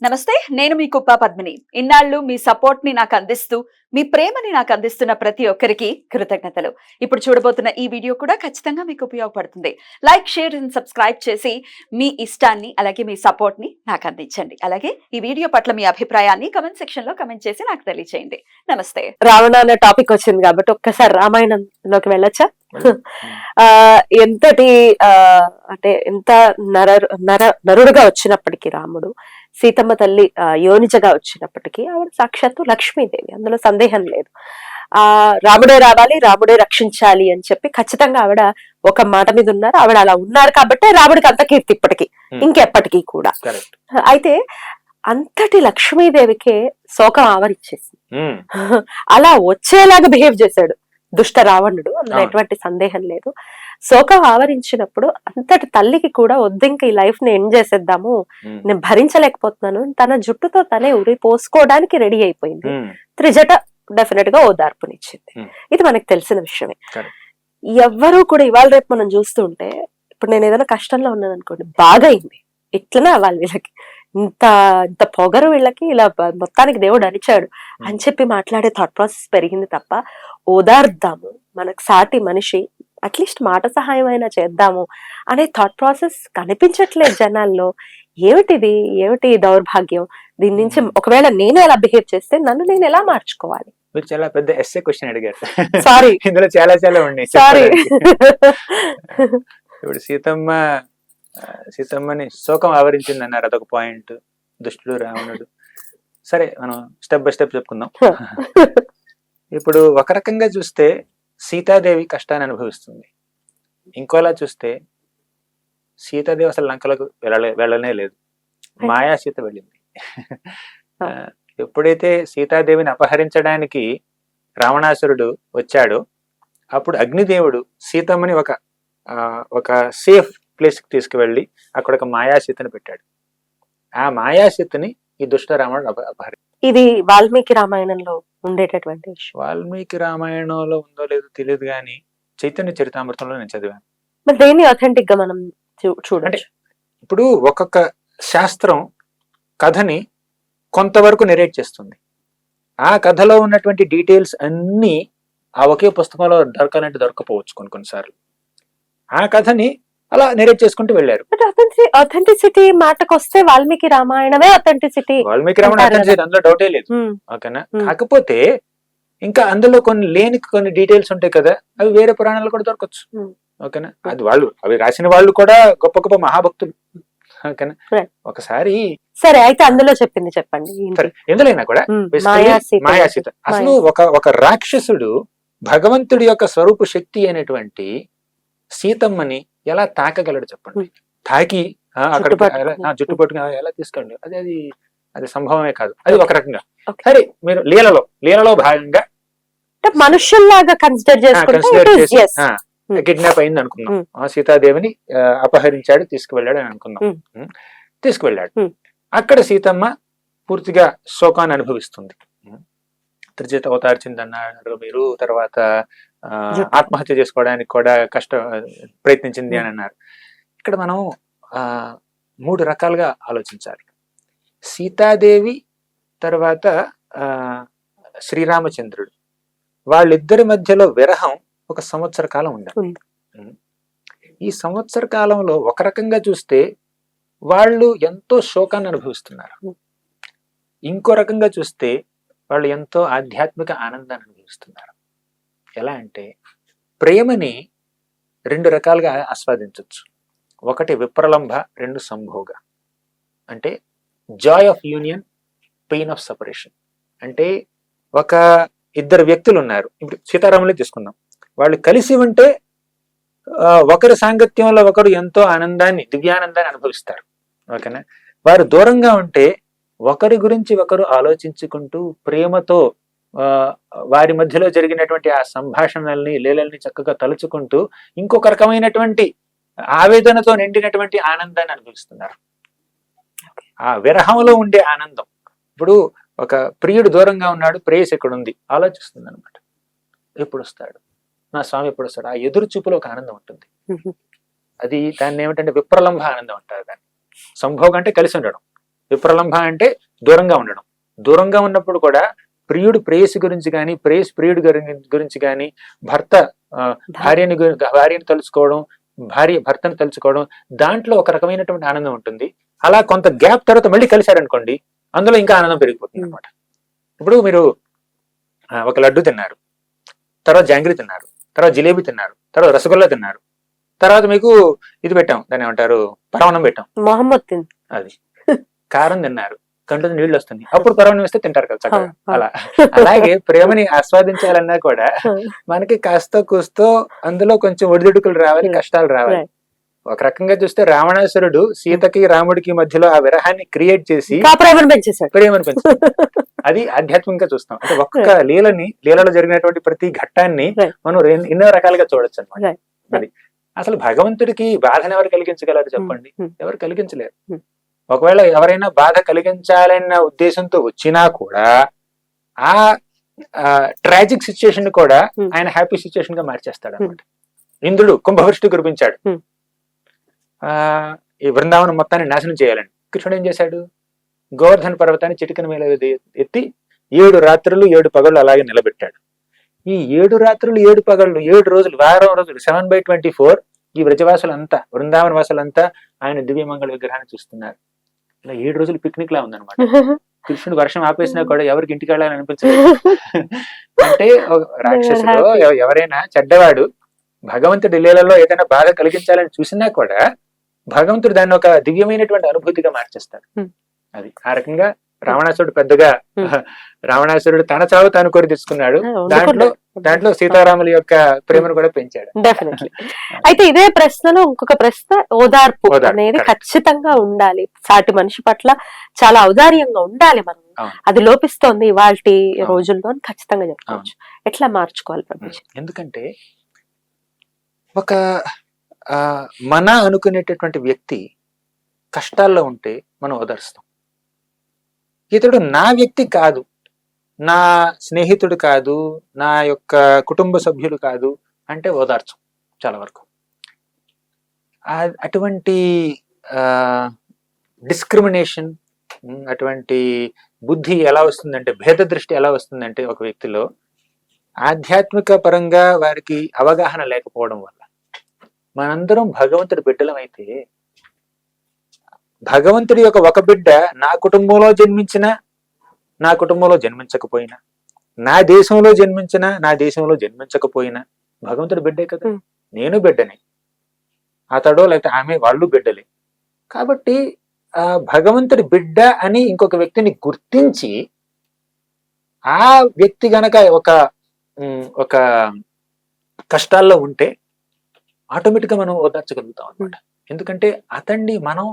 నమస్తే, నేను మీ కుప్ప పద్మిని. ఇన్నాళ్ళు మీ సపోర్ట్ ని నాకు అందిస్తూ, మీ ప్రేమని నాకు అందిస్తున్న ప్రతి ఒక్కరికి కృతజ్ఞతలు. ఇప్పుడు చూడబోతున్న ఈ వీడియో కూడా ఖచ్చితంగా మీకు ఉపయోగపడుతుంది. లైక్, షేర్ అండ్ సబ్స్క్రైబ్ చేసి మీ ఇష్టాన్ని అలాగే మీ సపోర్ట్ ని నాకు అందించండి. అలాగే ఈ వీడియో పట్ల మీ అభిప్రాయాన్ని కమెంట్ సెక్షన్ లో కమెంట్ చేసి నాకు తెలియజేయండి. నమస్తే. రావణ అనే టాపిక్ వచ్చింది కాబట్టి ఒక్కసారి రామాయణంలోకి వెళ్ళొచ్చా? ఆ ఎంతటి అంటే ఎంత నరుడుగా వచ్చినప్పటికీ రాముడు, సీతమ్మ తల్లి యోనిజగా వచ్చినప్పటికీ ఆవిడ సాక్షాత్తు లక్ష్మీదేవి, అందులో సందేహం లేదు. రాముడే రావాలి, రాముడే రక్షించాలి అని చెప్పి ఖచ్చితంగా ఆవిడ ఒక మాట మీద ఉన్నారు. ఆవిడ అలా ఉన్నారు కాబట్టి రాముడికి అంత కీర్తి ఇప్పటికీ ఇంకెప్పటికీ కూడా. అయితే అంతటి లక్ష్మీదేవికే శోకం ఆవరించేసింది. అలా వచ్చేలాగా బిహేవ్ చేశాడు దుష్ట రావణుడు, అందులో ఎటువంటి సందేహం లేదు. శోకం ఆవరించినప్పుడు అంతటి తల్లికి కూడా వద్దు, ఇంకా ఈ లైఫ్ ని ఎండ్ చేసేద్దాము, నేను భరించలేకపోతున్నాను, తన జుట్టుతో తనే ఉరి పోసుకోవడానికి రెడీ అయిపోయింది. త్రిజట డెఫినెట్ గా ఓదార్పునిచ్చింది. ఇది మనకు తెలిసిన విషయమే. ఎవ్వరూ కూడా ఇవాళ రేపు మనం చూస్తూ ఉంటే, ఇప్పుడు నేను ఏదైనా కష్టంలో ఉన్నాను అనుకోండి, బాగా అయింది ఇట్లనే అవ్వాలి వీళ్ళకి, ఇంత ఇంత పొగరు వీళ్ళకి, ఇలా మొత్తానికి దేవుడు అరిచాడు అని చెప్పి మాట్లాడే థాట్ ప్రాసెస్ పెరిగింది తప్ప, ఓదార్దాము, మనకు సాటి మనిషి, అట్లీస్ట్ మాట సహాయం అయినా చేద్దాము అనే థాట్ ప్రాసెస్ కనిపించట్లేదు జనాల్లో. ఏమిటి దౌర్భాగ్యం? దీని నుంచి ఒకవేళ నేను ఎలా బిహేవ్ చేస్తే నన్ను నేను ఎలా మార్చుకోవాలి? మీరు చాలా పెద్ద ఎస్ఏ క్వశ్చన్ అడిగారు. సారీ, ఇందులో చాలా ఉన్నాయి. సారీ. ఇప్పుడు సీతమ్మని శోకం ఆవరించింది అన్నారు, అదొక పాయింట్. దుష్టుడు రావణుడు, సరే మనం స్టెప్ బై స్టెప్ చెప్పుకుందాం. ఇప్పుడు ఒక రకంగా చూస్తే సీతాదేవి కష్టాన్ని అనుభవిస్తుంది, ఇంకోలా చూస్తే సీతాదేవి అసలు లంకలకు వెళ్ళనే లేదు, మాయా సీత వెళ్ళింది. ఎప్పుడైతే సీతాదేవిని అపహరించడానికి రావణాసురుడు వచ్చాడో అప్పుడు అగ్నిదేవుడు సీతమ్మని ఒక సేఫ్ ప్లేస్ కి తీసుకువెళ్ళి అక్కడ ఒక మాయాసీతని పెట్టాడు. ఆ మాయాసీతని ఈ దుష్ట రావణుడు అపహరించాడు. ఇది వాల్మీకి రామాయణంలో ఉండేటటువంటి విషయం. వాల్మీకి రామాయణంలో ఉందో లేదో తెలియదు కానీ చైతన్య చరితామృతంలో నేను చదివాను. మరి దేన్ని అథెంటిక్ గా మనం చూడండి. ఇప్పుడు ఒక్కొక్క శాస్త్రం కథని కొంతవరకు నెరేట్ చేస్తుంది. ఆ కథలో ఉన్నటువంటి డీటెయిల్స్ అన్ని ఆ ఒకే పుస్తకంలో దొరకాలంటే దొరకపోవచ్చు కొన్నిసార్లు. ఆ కథని అలా నెరేట్ చేసుకుంటూ వెళ్ళారు. అథెంటిసిటీ మాటకు వస్తే వాల్మీకి రామాయణమే అథెంటిసిటీ. వాల్మీకి రామాయణ అందులో డౌటే లేదు, ఓకేనా. కాకపోతే ఇంకా అందులో కొన్ని డీటెయిల్స్ ఉంటాయి కదా, అవి వేరే పురాణాలు కూడా దొరకచ్చు, ఓకేనా. అది అవి రాసిన వాళ్ళు కూడా గొప్ప గొప్ప మహాభక్తులు, ఓకేనా. ఒకసారి సరే, అయితే అందులో చెప్పండి. ఎందులైనా కూడా మాయాసీత అసలు ఒక రాక్షసుడు భగవంతుడి యొక్క స్వరూప శక్తి అయినటువంటి సీతమ్మని ఎలా తాకగలడు చెప్పండి. తాకి అక్కడ జుట్టు పట్టుకుని ఎలా తీసుకెళ్ళండి, అది సంభవమే కాదు. అది ఒక రకంగా. సరే, మీరు లీలలో భాగంగా మనుషుల్లాగా కన్సిడర్ చేసి కిడ్నాప్ అయింది అనుకున్నాం, సీతాదేవిని అపహరించాడు, తీసుకువెళ్ళాడు అని అనుకున్నాం. తీసుకువెళ్ళాడు. అక్కడ సీతమ్మ పూర్తిగా శోకాన్ని అనుభవిస్తుంది. త్రిజట అవతార్చిందన్నారు మీరు, తర్వాత ఆత్మహత్య చేసుకోవడానికి కూడా ప్రయత్నించింది అని అన్నారు. ఇక్కడ మనం 3 రకాలుగా ఆలోచించాలి. సీతాదేవి తర్వాత శ్రీరామచంద్రుడు, వాళ్ళిద్దరి మధ్యలో విరహం 1 సంవత్సర కాలం ఉండాలి. ఈ సంవత్సర కాలంలో ఒక రకంగా చూస్తే వాళ్ళు ఎంతో శోకాన్ని అనుభవిస్తున్నారు, ఇంకో రకంగా చూస్తే వాళ్ళు ఎంతో ఆధ్యాత్మిక ఆనందాన్ని అనుభవిస్తున్నారు. ఎలా అంటే ప్రేమని 2 రకాలుగా ఆస్వాదించవచ్చు. ఒకటి విప్రలంభ, 2 సంభోగ. అంటే Joy of union, pain of separation. అంటే ఒక ఇద్దరు వ్యక్తులు ఉన్నారు, ఇప్పుడు సీతారాములే తీసుకుందాం. వాళ్ళు కలిసి ఉంటే ఒకరి సాంగత్యంలో ఒకరు ఎంతో ఆనందాన్ని, దివ్యానందాన్ని అనుభవిస్తారు, ఓకేనా. వారు దూరంగా ఉంటే ఒకరి గురించి ఒకరు ఆలోచించుకుంటూ ప్రేమతో వారి మధ్యలో జరిగినటువంటి ఆ సంభాషణల్ని, లీలల్ని చక్కగా తలుచుకుంటూ ఇంకొక రకమైనటువంటి ఆవేదనతో నిండినటువంటి ఆనందాన్ని అనుభవిస్తున్నారు. ఆ విరహంలో ఉండే ఆనందం. ఇప్పుడు ఒక ప్రియుడు దూరంగా ఉన్నాడు, ప్రేయస్ ఇక్కడ ఉంది, ఆలోచిస్తుంది అనమాట, ఎప్పుడు వస్తాడు నా స్వామి, ఎప్పుడు వస్తాడు. ఆ ఎదురు చూపులో ఒక ఆనందం ఉంటుంది. దాన్ని ఏమిటంటే విప్రలంభ ఆనందం అంటారు. దాన్ని సంభోగం అంటే కలిసి ఉండడం, విప్రలంభ అంటే దూరంగా ఉండడం. దూరంగా ఉన్నప్పుడు కూడా ప్రియుడు ప్రేయసి గురించి కానీ, ప్రేయసి ప్రియుడు గురించి కానీ, భర్త భార్యని తలుచుకోవడం, భార్య భర్తను తలుచుకోవడం, దాంట్లో ఒక రకమైనటువంటి ఆనందం ఉంటుంది. అలా కొంత గ్యాప్ తర్వాత మళ్ళీ కలిశారనుకోండి, అందులో ఇంకా ఆనందం పెరిగిపోతుంది అనమాట. ఇప్పుడు మీరు ఒక లడ్డు తిన్నారు, తర్వాత జాంగ్రీ తిన్నారు, తర్వాత జిలేబీ తిన్నారు, తర్వాత రసగుల్లా తిన్నారు, తర్వాత మీకు ఇది పెట్టాం, దాన్ని ఏమంటారు, పరమాన్నం పెట్టాం, మొహమ్మద్ అది కారం తిన్నారు, కంట్లో నీళ్లు వస్తుంది, అప్పుడు పరమాన్నం ఇస్తే తింటారు కదా చక్కగా. అలా అలాగే ప్రేమని ఆస్వాదించాలన్నా కూడా మనకి కాస్త కూస్తో అందులో కొంచెం ఒడిదుడుకులు రావాలి, కష్టాలు రావాలి. ఒక రకంగా చూస్తే రావణాసురుడు సీతకి రాముడికి మధ్యలో ఆ విరహాన్ని క్రియేట్ చేసి ప్రేమను పెంచాడు. అది ఆధ్యాత్మికంగా చూస్తాం. అంటే ఒక్క లీలలో జరిగినటువంటి ప్రతి ఘట్టాన్ని మనం ఎన్నో రకాలుగా చూడొచ్చు అనమాట. అది అసలు భగవంతుడికి బాధను ఎవరు కలిగించగలరు చెప్పండి? ఎవరు కలిగించలేరు. ఒకవేళ ఎవరైనా బాధ కలిగించాలన్న ఉద్దేశంతో వచ్చినా కూడా ఆ ట్రాజిక్ సిచ్యుయేషన్ కూడా ఆయన హ్యాపీ సిచ్యుయేషన్ గా మార్చేస్తాడు అనమాట. ఇంద్రుడు కుంభవృష్టి కురిపించాడు, ఈ బృందావనం మొత్తాన్ని నాశనం చేయాలని. కృష్ణుడు ఏం చేశాడు? గోవర్ధన పర్వతాన్ని చిటికన మీద ఎత్తి 7 రాత్రులు 7 పగళ్ళు అలాగే నిలబెట్టాడు. ఈ 7 రాత్రులు 7 పగళ్ళు 7 రోజులు, వారం రోజులు, 7/24 ఈ వ్రజవాసులంతా, బృందావన వాసులంతా ఆయన దివ్యమంగళ విగ్రహాన్ని చూస్తున్నారు. ఇలా 7 రోజులు పిక్నిక్ లా ఉందన్నమాట. కృష్ణుడు వర్షం ఆపేసినా కూడా ఎవరికి ఇంటికి వెళ్ళాలని అనిపించలేదు. అంటే రాక్షసుడు ఎవరైనా చెడ్డవాడు భగవంతుడి లీలలో ఏదైనా బాధ కలిగించాలని చూసినా కూడా భగవంతుడు దాన్ని ఒక దివ్యమైనటువంటి అనుభూతిగా మార్చేస్తాడు. అది ఆ రకంగా రావణాసురుడు తన చావు తాను కోరి తెచ్చుకున్నాడు. దాంట్లో సీతారాముల యొక్క ప్రేమను కూడా పెంచాడు. డెఫినెట్లీ. అయితే ఇదే ప్రశ్నలో ఇంకొక ప్రశ్న, ఓదార్పు అనేది ఖచ్చితంగా ఉండాలి. సాటి మనిషి పట్ల చాలా ఔదార్యంగా ఉండాలి మనం. అది లోపిస్తోంది ఇవాల్టి రోజుల్లో ఖచ్చితంగా చెప్పుకోవచ్చు. ఎట్లా మార్చుకోవాలి ప్రభుజీ? ఎందుకంటే ఒక మన అనుకునేటటువంటి వ్యక్తి కష్టాల్లో ఉంటే మనం ఓదార్స్తాం. ఇతడు నా వ్యక్తి కాదు, నా స్నేహితుడు కాదు, నా యొక్క కుటుంబ సభ్యులు కాదు అంటే ఓదార్చం చాలా వరకు. అటువంటి డిస్క్రిమినేషన్, అటువంటి బుద్ధి ఎలా వస్తుందంటే, భేద దృష్టి ఎలా వస్తుందంటే ఒక వ్యక్తిలో ఆధ్యాత్మిక పరంగా వారికి అవగాహన లేకపోవడం వల్ల. మనందరం భగవంతుడి బిడ్డలమైతే భగవంతుడి యొక్క ఒక బిడ్డ నా కుటుంబంలో జన్మించినా, నా కుటుంబంలో జన్మించకపోయినా, నా దేశంలో జన్మించినా, నా దేశంలో జన్మించకపోయినా భగవంతుడి బిడ్డే కదా. నేను బిడ్డనే, అతడో లేకపోతే ఆమె వాళ్ళు బిడ్డలే. కాబట్టి ఆ భగవంతుడి బిడ్డ అని ఇంకొక వ్యక్తిని గుర్తించి ఆ వ్యక్తి గనక ఒక కష్టాల్లో ఉంటే ఆటోమేటిక్ గా మనం ఓదార్చగలుగుతాం అనమాట. ఎందుకంటే అతన్ని మనం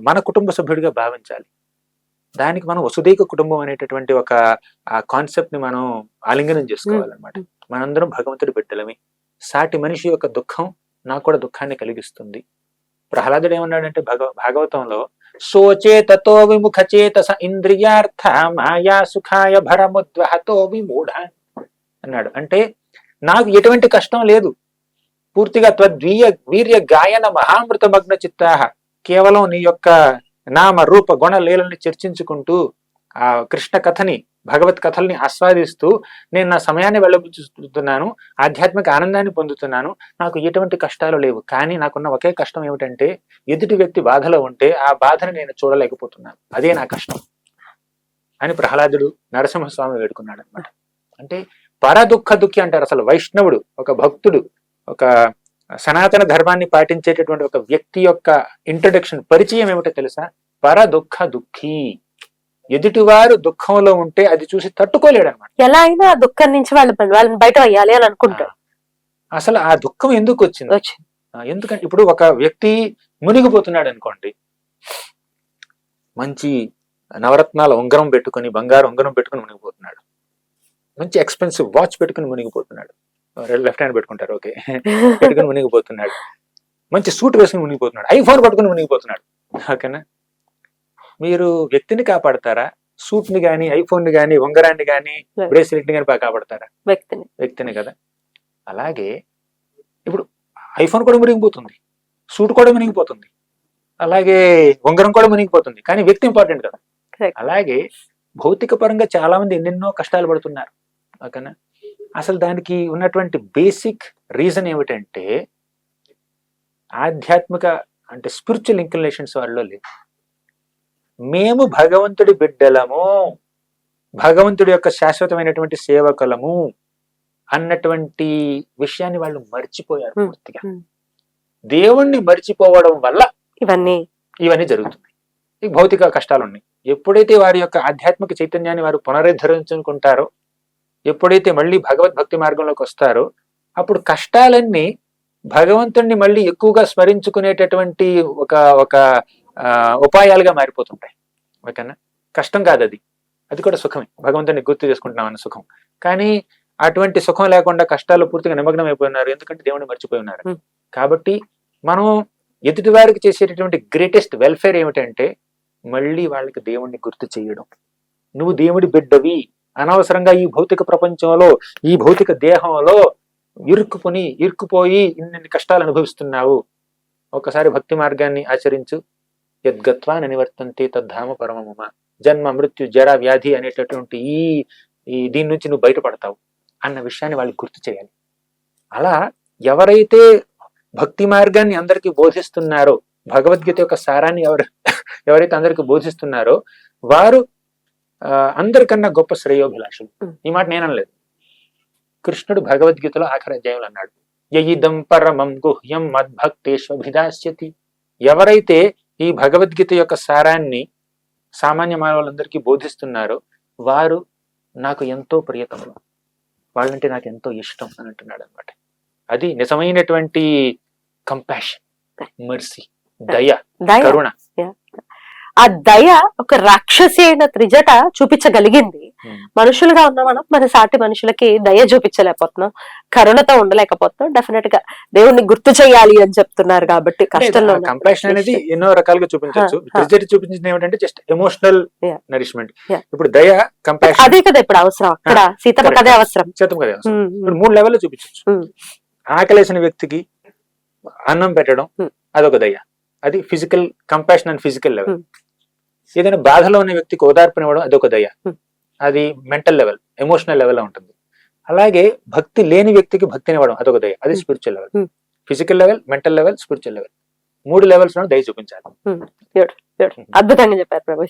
మన కుటుంబ సభ్యుడిగా భావించాలి. దానికి మనం వసుదైక కుటుంబం అనేటటువంటి ఒక కాన్సెప్ట్ ని మనం ఆలింగనం చేసుకోవాలన్నమాట. మనందరం భగవంతుడి బిడ్డలమే. సాటి మనిషి యొక్క దుఃఖం నాకు కూడా దుఃఖాన్ని కలిగిస్తుంది. ప్రహ్లాదుడు ఏమన్నాడంటే భాగవతంలో, సోచే తతో విముఖ చేతస ఇంద్రియార్థ మాయా సుఖాయ భరముద్వహతో విమూఢ అన్నాడు. అంటే నాకు ఎటువంటి కష్టం లేదు, పూర్తిగా వీర్య గాయన మహామృత మగ్న చిత్తాహ, కేవలం నీ యొక్క నామ రూప గుణ లీలని చర్చించుకుంటూ ఆ కృష్ణ కథని, భగవత్ కథల్ని ఆస్వాదిస్తూ నేను నా సమయాన్ని వెళ్ళబుచ్చుతున్నాను, ఆధ్యాత్మిక ఆనందాన్ని పొందుతున్నాను, నాకు ఎటువంటి కష్టాలు లేవు. కానీ నాకున్న ఒకే కష్టం ఏమిటంటే ఎదుటి వ్యక్తి బాధలో ఉంటే ఆ బాధని నేను చూడలేకపోతున్నాను, అదే నా కష్టం అని ప్రహ్లాదుడు నరసింహస్వామి వేడుకున్నాడు అనమాట. అంటే పరదుఃఖ దుఃఖి అంటారు. అసలు వైష్ణవుడు, ఒక భక్తుడు, ఒక సనాతన ధర్మాన్ని పాటించేటటువంటి ఒక వ్యక్తి యొక్క ఇంట్రడక్షన్, పరిచయం ఏమిటో తెలుసా? పరదుఃఖ దుఃఖి. ఎదుటివారు దుఃఖంలో ఉంటే అది చూసి తట్టుకోలేడు అనమాట. ఎలా అయినా దుఃఖం నుంచి వాళ్ళని బయట వేయాలి అని అనుకుంటారు. అసలు ఆ దుఃఖం ఎందుకు వచ్చింది? ఎందుకంటే ఇప్పుడు ఒక వ్యక్తి మునిగిపోతున్నాడు అనుకోండి, మంచి నవరత్నాల ఉంగరం పెట్టుకుని, బంగారు ఉంగరం పెట్టుకుని మునిగిపోతున్నాడు, మంచి ఎక్స్పెన్సివ్ వాచ్ పెట్టుకుని మునిగిపోతున్నాడు, లెఫ్ట్ హ్యాండ్ పెట్టుకుంటారు ఓకే, పెట్టుకుని మునిగిపోతున్నాడు, మంచి సూట్ వేసుకుని మునిగిపోతున్నాడు, ఐఫోన్ పట్టుకుని మునిగిపోతున్నాడు. ఓకేనా? మీరు వ్యక్తిని కాపాడతారా? సూట్ ని గాని, ఐఫోన్ ని గాని, ఉంగరాన్ని గాని, బ్రేస్లెట్ ని గాని కాపాడతారా? వ్యక్తిని కదా. అలాగే ఇప్పుడు ఐఫోన్ కూడా మునిగిపోతుంది, సూట్ కూడా మునిగిపోతుంది, అలాగే ఉంగరం కూడా మునిగిపోతుంది, కానీ వ్యక్తి ఇంపార్టెంట్ కదా. Correct. అలాగే భౌతిక పరంగా చాలా మంది ఎన్నెన్నో కష్టాలు పడుతున్నారు. ఓకేనా? అసలు దానికి ఉన్నటువంటి బేసిక్ రీజన్ ఏమిటంటే ఆధ్యాత్మిక అంటే స్పిరిచువల్ ఇంక్లినేషన్స్ వాళ్ళలో లేదు. మేము భగవంతుడి బిడ్డలము, భగవంతుడి యొక్క శాశ్వతమైనటువంటి సేవకులము అన్నటువంటి విషయాన్ని వాళ్ళు మర్చిపోయారు Hmm. పూర్తిగా. Hmm. దేవుణ్ణి మర్చిపోవడం వల్ల ఇవన్నీ జరుగుతుంది. ఈ భౌతిక కష్టాలు ఉన్నాయి. ఎప్పుడైతే వారి యొక్క ఆధ్యాత్మిక చైతన్యాన్ని వారు పునరుద్ధరించుకుంటారో, ఎప్పుడైతే మళ్ళీ భగవద్భక్తి మార్గంలోకి వస్తారో, అప్పుడు కష్టాలన్నీ భగవంతుణ్ణి మళ్ళీ ఎక్కువగా స్మరించుకునేటటువంటి ఒక ఒక ఉపాయాలుగా మారిపోతుంటాయి. ఓకేనా? కష్టం కాదు అది, అది కూడా సుఖమే. భగవంతుని గుర్తు చేసుకుంటున్నాం అన్న సుఖం. కానీ అటువంటి సుఖం లేకుండా కష్టాలు పూర్తిగా నిమగ్నం అయిపోయినారు, ఎందుకంటే దేవుని మర్చిపోయి ఉన్నారు. కాబట్టి మనం ఎదుటి వారికి చేసేటటువంటి గ్రేటెస్ట్ వెల్ఫేర్ ఏమిటంటే మళ్ళీ వాళ్ళకి దేవుణ్ణి గుర్తు చేయడం. నువ్వు దేవుడి బిడ్డవి, అనవసరంగా ఈ భౌతిక ప్రపంచంలో, ఈ భౌతిక దేహంలో ఇరుక్కుపోయి ఇన్ని కష్టాలు అనుభవిస్తున్నావు. ఒకసారి భక్తి మార్గాన్ని ఆచరించు. యద్గత్వా నివర్తంతే తద్ధామ పరమమ. జన్మ మృత్యు జర వ్యాధి అనేటటువంటి ఈ దీని నుంచి నువ్వు బయటపడతావు అన్న విషయాన్ని వాళ్ళకి గుర్తు చేయాలి. అలా ఎవరైతే భక్తి మార్గాన్ని అందరికీ బోధిస్తున్నారో, భగవద్గీత యొక్క సారాన్ని ఎవరైతే అందరికి బోధిస్తున్నారో వారు అందరికన్నా గొప్ప శ్రేయోభిలాషులు. ఈ మాట నేననలేదు, కృష్ణుడు భగవద్గీతలో ఆఖరి అధ్యాయంలో అన్నాడు, యయిదం పరమం గుహ్యం మద్భక్తేష్వభిదాస్యతి. ఎవరైతే ఈ భగవద్గీత యొక్క సారాన్ని సామాన్య మానవులందరికీ బోధిస్తున్నారో వారు నాకు ఎంతో ప్రియతములు, వాళ్ళంటే నాకు ఎంతో ఇష్టం అని అంటున్నాడు అనమాట. అది నిజమైనటువంటి కంపాషన్, మర్సీ, దయ, కరుణ. ఆ దయ ఒక రాక్షసి అయిన త్రిజట చూపించగలిగింది. మనుషులుగా ఉన్న మనం మన సాటి మనుషులకి దయ చూపించలేకపోతున్నాం, కరుణతో ఉండలేకపోతున్నాం. డెఫినెట్ గా దేవుణ్ణి గుర్తు చేయాలి అని చెప్తున్నారు కాబట్టి కష్టంలో కంపాషన్ అనేది ఎన్నో రకాలుగా చూపించవచ్చు. త్రిజట చూపించింది ఏమిటంటే జస్ట్ ఎమోషనల్ నరిష్మెంట్. ఇప్పుడు దయ, కంపాషన్ అదే కదా ఇప్పుడు అవసరం. అక్కడ సీతమ్మ కదే అవసరం, సీతమ్మ కదే అవసరం. ఇప్పుడు 3 లెవెల్లో చూపించవచ్చు. ఆకలేసిన వ్యక్తికి అన్నం పెట్టడం అదొక దయ, అది physical compassion and physical level. ఏదైనా బాధలో ఉన్న వ్యక్తికి ఓదార్పునివ్వడం అదొక దయ, అది మెంటల్ లెవెల్, ఎమోషనల్ లెవెల్ ఉంటుంది. అలాగే భక్తి లేని వ్యక్తికి భక్తినివ్వడం అదొక దయ, అది spiritual level. Physical level, mental level, spiritual level, 3 levels లో దయ చూపించాలి. అద్భుతంగా చెప్పారు ప్రభు.